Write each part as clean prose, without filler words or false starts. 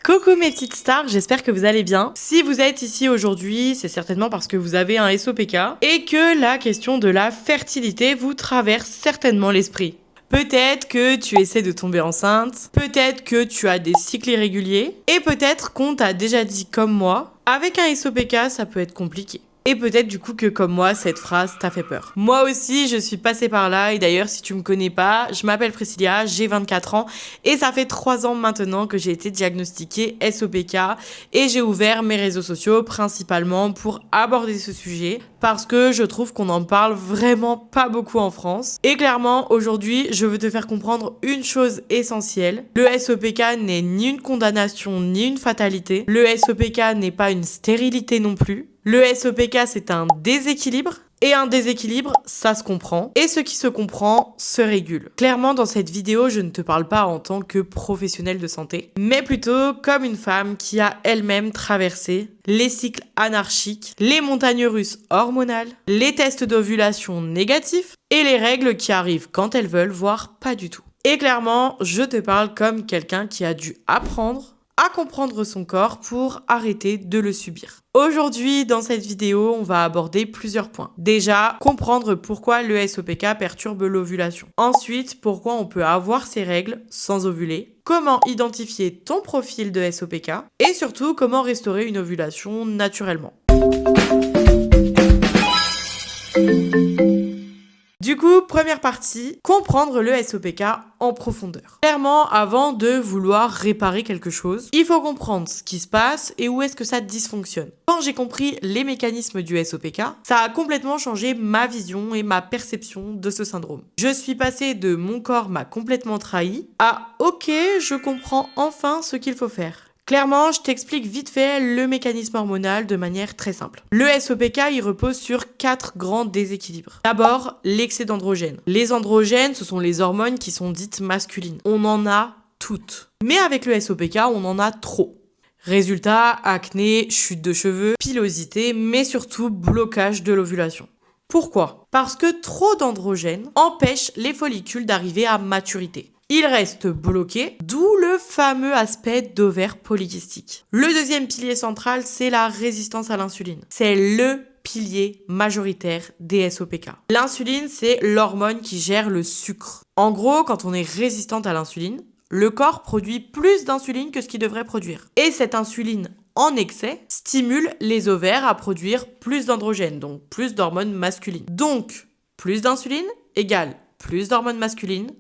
Coucou mes petites stars, j'espère que vous allez bien. Si vous êtes ici aujourd'hui, c'est certainement parce que vous avez un SOPK et que la question de la fertilité vous traverse certainement l'esprit. Peut-être que tu essaies de tomber enceinte, peut-être que tu as des cycles irréguliers, et peut-être qu'on t'a déjà dit comme moi, avec un SOPK ça peut être compliqué. Et peut-être du coup que comme moi, cette phrase t'a fait peur. Moi aussi, je suis passée par là et d'ailleurs, si tu me connais pas, je m'appelle Priscilla, j'ai 24 ans et ça fait 3 ans maintenant que j'ai été diagnostiquée SOPK et j'ai ouvert mes réseaux sociaux principalement pour aborder ce sujet parce que je trouve qu'on en parle vraiment pas beaucoup en France. Et clairement, aujourd'hui, je veux te faire comprendre une chose essentielle. Le SOPK n'est ni une condamnation ni une fatalité. Le SOPK n'est pas une stérilité non plus. Le SOPK, c'est un déséquilibre. Et un déséquilibre, ça se comprend. Et ce qui se comprend se régule. Clairement, dans cette vidéo, je ne te parle pas en tant que professionnelle de santé, mais plutôt comme une femme qui a elle-même traversé les cycles anarchiques, les montagnes russes hormonales, les tests d'ovulation négatifs et les règles qui arrivent quand elles veulent, voire pas du tout. Et clairement, je te parle comme quelqu'un qui a dû apprendre à comprendre son corps pour arrêter de le subir. Aujourd'hui, dans cette vidéo, on va aborder plusieurs points. Déjà, comprendre pourquoi le SOPK perturbe l'ovulation. Ensuite, pourquoi on peut avoir ces règles sans ovuler. Comment identifier ton profil de SOPK. Et surtout, comment restaurer une ovulation naturellement. Du coup, première partie, comprendre le SOPK en profondeur. Clairement, avant de vouloir réparer quelque chose, il faut comprendre ce qui se passe et où est-ce que ça dysfonctionne. Quand j'ai compris les mécanismes du SOPK, ça a complètement changé ma vision et ma perception de ce syndrome. Je suis passée de mon corps m'a complètement trahi à ok, je comprends enfin ce qu'il faut faire. Clairement, je t'explique vite fait le mécanisme hormonal de manière très simple. Le SOPK, il repose sur 4 grands déséquilibres. D'abord, l'excès d'androgènes. Les androgènes, ce sont les hormones qui sont dites masculines. On en a toutes. Mais avec le SOPK, on en a trop. Résultat, acné, chute de cheveux, pilosité, mais surtout blocage de l'ovulation. Pourquoi ? Parce que trop d'androgènes empêchent les follicules d'arriver à maturité. Ils restent bloqués, d'où le fameux aspect d'ovaire polykystique. Le deuxième pilier central, c'est la résistance à l'insuline. C'est le pilier majoritaire des SOPK. L'insuline, c'est l'hormone qui gère le sucre. En gros, quand on est résistante à l'insuline, le corps produit plus d'insuline que ce qu'il devrait produire. Et cette insuline en excès stimule les ovaires à produire plus d'androgènes, donc plus d'hormones masculines. Donc, plus d'insuline égale plus d'hormones masculines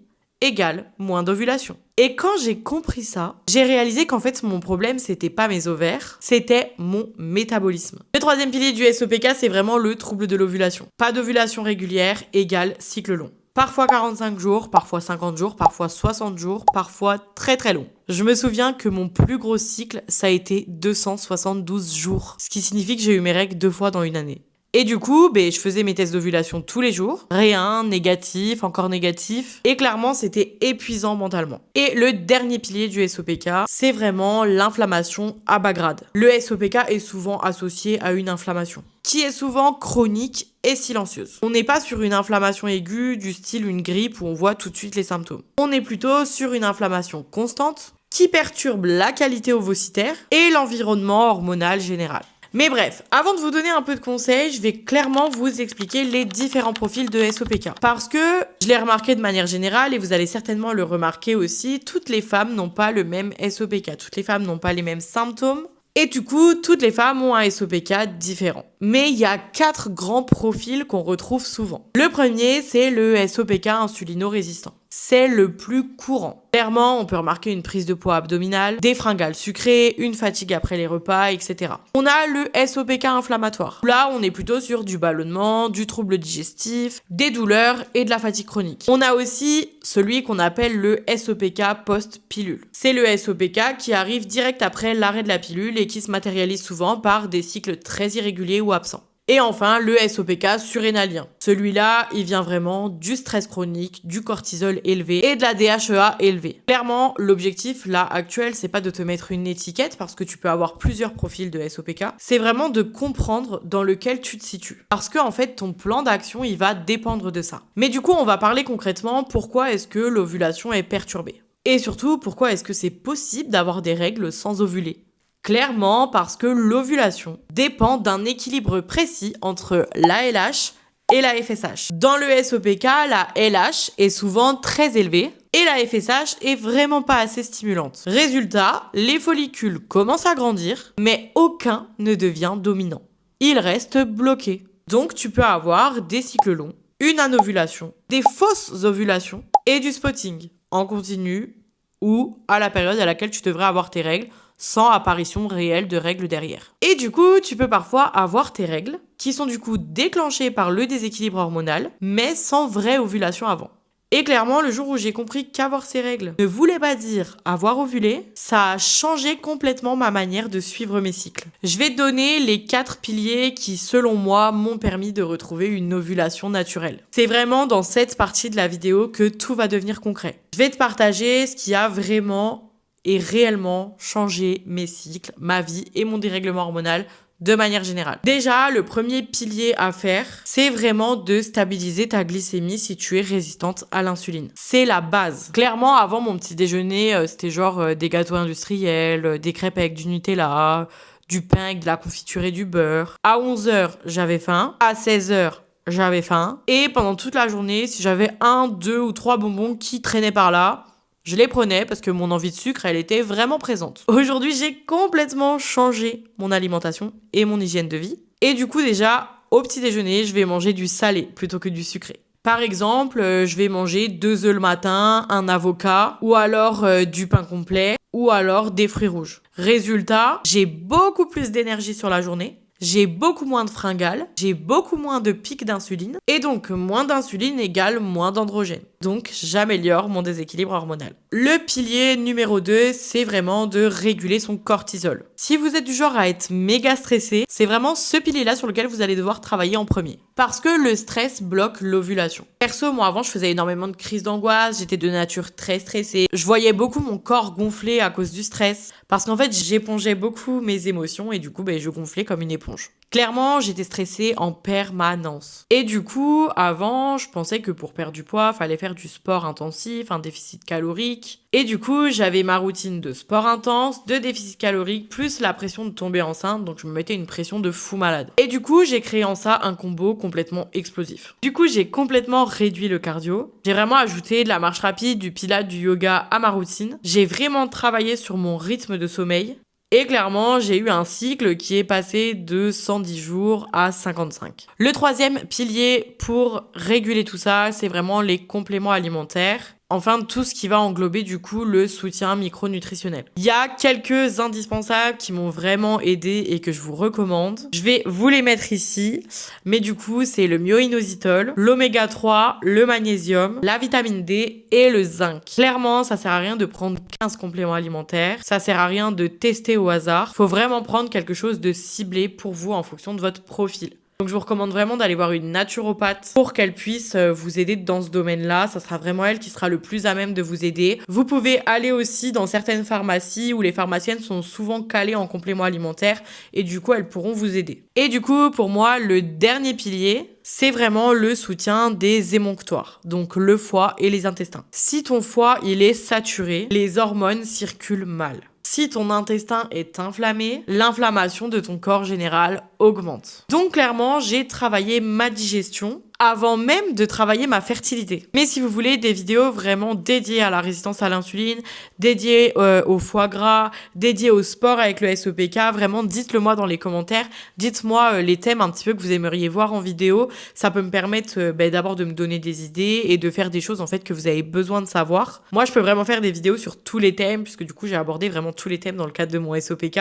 égale moins d'ovulation. Et quand j'ai compris ça, j'ai réalisé qu'en fait mon problème c'était pas mes ovaires, c'était mon métabolisme. Le troisième pilier du SOPK, c'est vraiment le trouble de l'ovulation. Pas d'ovulation régulière égale cycle long. Parfois 45 jours, parfois 50 jours, parfois 60 jours, parfois très très long. Je me souviens que mon plus gros cycle, ça a été 272 jours. Ce qui signifie que j'ai eu mes règles 2 fois dans une année. Et du coup, je faisais mes tests d'ovulation tous les jours. Rien, négatif, encore négatif. Et clairement, c'était épuisant mentalement. Et le dernier pilier du SOPK, c'est vraiment l'inflammation à bas grade. Le SOPK est souvent associé à une inflammation qui est souvent chronique et silencieuse. On n'est pas sur une inflammation aiguë du style une grippe où on voit tout de suite les symptômes. On est plutôt sur une inflammation constante qui perturbe la qualité ovocytaire et l'environnement hormonal général. Mais bref, avant de vous donner un peu de conseils, je vais clairement vous expliquer les différents profils de SOPK. Parce que je l'ai remarqué de manière générale et vous allez certainement le remarquer aussi, toutes les femmes n'ont pas le même SOPK. Toutes les femmes n'ont pas les mêmes symptômes. Et du coup, toutes les femmes ont un SOPK différent. Mais il y a 4 grands profils qu'on retrouve souvent. Le premier, c'est le SOPK insulino-résistant. C'est le plus courant. Clairement, on peut remarquer une prise de poids abdominale, des fringales sucrées, une fatigue après les repas, etc. On a le SOPK inflammatoire. Là, on est plutôt sur du ballonnement, du trouble digestif, des douleurs et de la fatigue chronique. On a aussi celui qu'on appelle le SOPK post-pilule. C'est le SOPK qui arrive direct après l'arrêt de la pilule et qui se matérialise souvent par des cycles très irréguliers ou absents. Et enfin, le SOPK surrénalien. Celui-là, il vient vraiment du stress chronique, du cortisol élevé et de la DHEA élevée. Clairement, l'objectif, là, actuel, c'est pas de te mettre une étiquette parce que tu peux avoir plusieurs profils de SOPK. C'est vraiment de comprendre dans lequel tu te situes. Parce que, en fait, ton plan d'action, il va dépendre de ça. Mais du coup, on va parler concrètement pourquoi est-ce que l'ovulation est perturbée. Et surtout, pourquoi est-ce que c'est possible d'avoir des règles sans ovuler? Clairement parce que l'ovulation dépend d'un équilibre précis entre la LH et la FSH. Dans le SOPK, la LH est souvent très élevée et la FSH est vraiment pas assez stimulante. Résultat, les follicules commencent à grandir, mais aucun ne devient dominant. Ils restent bloqués. Donc tu peux avoir des cycles longs, une anovulation, des fausses ovulations et du spotting en continu ou à la période à laquelle tu devrais avoir tes règles sans apparition réelle de règles derrière. Et du coup, tu peux parfois avoir tes règles qui sont du coup déclenchées par le déséquilibre hormonal, mais sans vraie ovulation avant. Et clairement, le jour où j'ai compris qu'avoir ces règles ne voulait pas dire avoir ovulé, ça a changé complètement ma manière de suivre mes cycles. Je vais te donner les 4 piliers qui, selon moi, m'ont permis de retrouver une ovulation naturelle. C'est vraiment dans cette partie de la vidéo que tout va devenir concret. Je vais te partager ce qui a vraiment et réellement changé mes cycles, ma vie et mon dérèglement hormonal de manière générale. Déjà, le premier pilier à faire, c'est vraiment de stabiliser ta glycémie si tu es résistante à l'insuline. C'est la base. Clairement, avant mon petit déjeuner, c'était genre des gâteaux industriels, des crêpes avec du Nutella, du pain avec de la confiture et du beurre. À 11h, j'avais faim. À 16h, j'avais faim. Et pendant toute la journée, si j'avais 1, 2 ou 3 bonbons qui traînaient par là, je les prenais parce que mon envie de sucre, elle était vraiment présente. Aujourd'hui, j'ai complètement changé mon alimentation et mon hygiène de vie. Et du coup, déjà, au petit déjeuner, je vais manger du salé plutôt que du sucré. Par exemple, je vais manger 2 œufs le matin, un avocat, ou alors du pain complet, ou alors des fruits rouges. Résultat, j'ai beaucoup plus d'énergie sur la journée. J'ai beaucoup moins de fringales, j'ai beaucoup moins de pics d'insuline, et donc moins d'insuline égale moins d'androgène. Donc j'améliore mon déséquilibre hormonal. Le pilier numéro 2, c'est vraiment de réguler son cortisol. Si vous êtes du genre à être méga stressé, c'est vraiment ce pilier-là sur lequel vous allez devoir travailler en premier. Parce que le stress bloque l'ovulation. Perso, moi avant, je faisais énormément de crises d'angoisse, j'étais de nature très stressée. Je voyais beaucoup mon corps gonfler à cause du stress. Parce qu'en fait, j'épongeais beaucoup mes émotions et du coup, je gonflais comme une éponge. Clairement, j'étais stressée en permanence. Et du coup, avant, je pensais que pour perdre du poids, fallait faire du sport intensif, un déficit calorique. Et du coup, j'avais ma routine de sport intense, de déficit calorique, plus la pression de tomber enceinte, donc je me mettais une pression de fou malade. Et du coup, j'ai créé en ça un combo complètement explosif. Du coup, j'ai complètement réduit le cardio. J'ai vraiment ajouté de la marche rapide, du pilates, du yoga à ma routine. J'ai vraiment travaillé sur mon rythme de sommeil. Et clairement, j'ai eu un cycle qui est passé de 110 jours à 55. Le troisième pilier pour réguler tout ça, c'est vraiment les compléments alimentaires. Enfin, tout ce qui va englober du coup le soutien micronutritionnel. Il y a quelques indispensables qui m'ont vraiment aidé et que je vous recommande. Je vais vous les mettre ici, mais du coup, c'est le myo-inositol, l'oméga 3, le magnésium, la vitamine D et le zinc. Clairement, ça sert à rien de prendre 15 compléments alimentaires, ça sert à rien de tester au hasard. Faut vraiment prendre quelque chose de ciblé pour vous en fonction de votre profil. Donc je vous recommande vraiment d'aller voir une naturopathe pour qu'elle puisse vous aider dans ce domaine-là. Ça sera vraiment elle qui sera le plus à même de vous aider. Vous pouvez aller aussi dans certaines pharmacies où les pharmaciennes sont souvent calées en compléments alimentaires et du coup elles pourront vous aider. Et du coup pour moi le dernier pilier, c'est vraiment le soutien des émonctoires, donc le foie et les intestins. Si ton foie il est saturé, les hormones circulent mal. Si ton intestin est inflammé, l'inflammation de ton corps général augmente. Donc clairement, j'ai travaillé ma digestion avant même de travailler ma fertilité. Mais si vous voulez des vidéos vraiment dédiées à la résistance à l'insuline, dédiées au foie gras, dédiées au sport avec le SOPK, vraiment dites-le moi dans les commentaires. Dites-moi les thèmes un petit peu que vous aimeriez voir en vidéo. Ça peut me permettre d'abord de me donner des idées et de faire des choses en fait que vous avez besoin de savoir. Moi, je peux vraiment faire des vidéos sur tous les thèmes puisque du coup, j'ai abordé vraiment tous les thèmes dans le cadre de mon SOPK.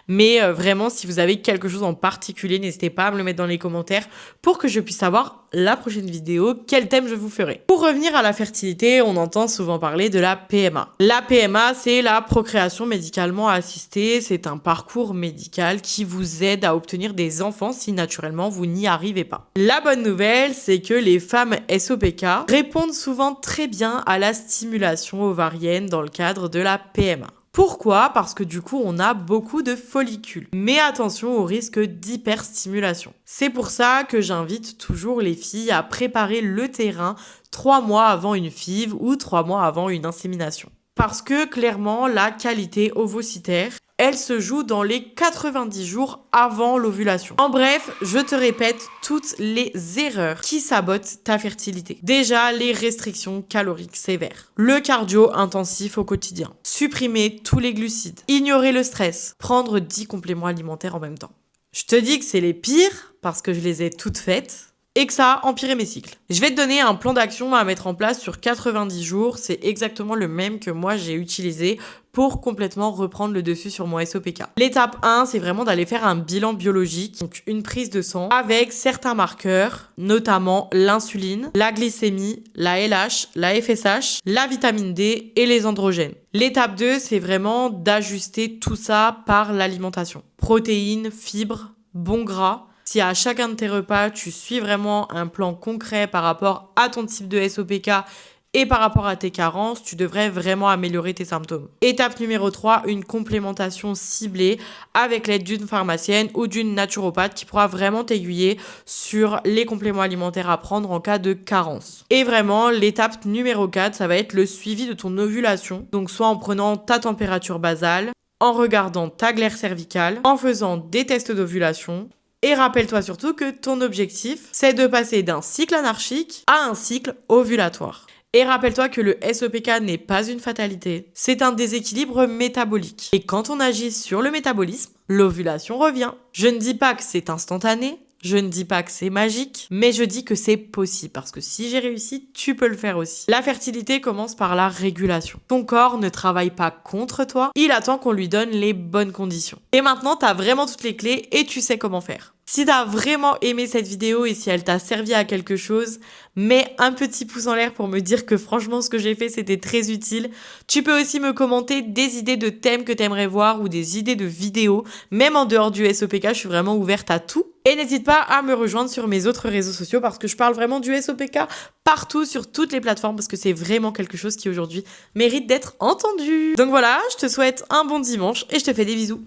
Mais vraiment, si vous avez quelque chose en particulier, n'hésitez pas à me le mettre dans les commentaires pour que je puisse savoir la prochaine vidéo, quel thème je vous ferai. Pour revenir à la fertilité, on entend souvent parler de la PMA. La PMA, c'est la procréation médicalement assistée. C'est un parcours médical qui vous aide à obtenir des enfants si naturellement vous n'y arrivez pas. La bonne nouvelle, c'est que les femmes SOPK répondent souvent très bien à la stimulation ovarienne dans le cadre de la PMA. Pourquoi ? Parce que du coup, on a beaucoup de follicules. Mais attention au risque d'hyperstimulation. C'est pour ça que j'invite toujours les filles à préparer le terrain 3 mois avant une FIV ou 3 mois avant une insémination. Parce que clairement, la qualité ovocytaire, elle se joue dans les 90 jours avant l'ovulation. En bref, je te répète toutes les erreurs qui sabotent ta fertilité. Déjà, les restrictions caloriques sévères. Le cardio intensif au quotidien. Supprimer tous les glucides. Ignorer le stress. Prendre 10 compléments alimentaires en même temps. Je te dis que c'est les pires parce que je les ai toutes faites et que ça a empiré mes cycles. Je vais te donner un plan d'action à mettre en place sur 90 jours. C'est exactement le même que moi j'ai utilisé pour complètement reprendre le dessus sur mon SOPK. L'étape 1, c'est vraiment d'aller faire un bilan biologique, donc une prise de sang avec certains marqueurs, notamment l'insuline, la glycémie, la LH, la FSH, la vitamine D et les androgènes. L'étape 2, c'est vraiment d'ajuster tout ça par l'alimentation. Protéines, fibres, bons gras. Si à chacun de tes repas, tu suis vraiment un plan concret par rapport à ton type de SOPK et par rapport à tes carences, tu devrais vraiment améliorer tes symptômes. Étape numéro 3, une complémentation ciblée avec l'aide d'une pharmacienne ou d'une naturopathe qui pourra vraiment t'aiguiller sur les compléments alimentaires à prendre en cas de carence. Et vraiment, l'étape numéro 4, ça va être le suivi de ton ovulation. Donc soit en prenant ta température basale, en regardant ta glaire cervicale, en faisant des tests d'ovulation. Et rappelle-toi surtout que ton objectif, c'est de passer d'un cycle anarchique à un cycle ovulatoire. Et rappelle-toi que le SOPK n'est pas une fatalité, c'est un déséquilibre métabolique. Et quand on agit sur le métabolisme, l'ovulation revient. Je ne dis pas que c'est instantané, je ne dis pas que c'est magique, mais je dis que c'est possible, parce que si j'ai réussi, tu peux le faire aussi. La fertilité commence par la régulation. Ton corps ne travaille pas contre toi, il attend qu'on lui donne les bonnes conditions. Et maintenant, t'as vraiment toutes les clés et tu sais comment faire. Si t'as vraiment aimé cette vidéo et si elle t'a servi à quelque chose, mets un petit pouce en l'air pour me dire que franchement ce que j'ai fait c'était très utile. Tu peux aussi me commenter des idées de thèmes que t'aimerais voir ou des idées de vidéos. Même en dehors du SOPK, je suis vraiment ouverte à tout. Et n'hésite pas à me rejoindre sur mes autres réseaux sociaux parce que je parle vraiment du SOPK partout sur toutes les plateformes parce que c'est vraiment quelque chose qui aujourd'hui mérite d'être entendu. Donc voilà, je te souhaite un bon dimanche et je te fais des bisous.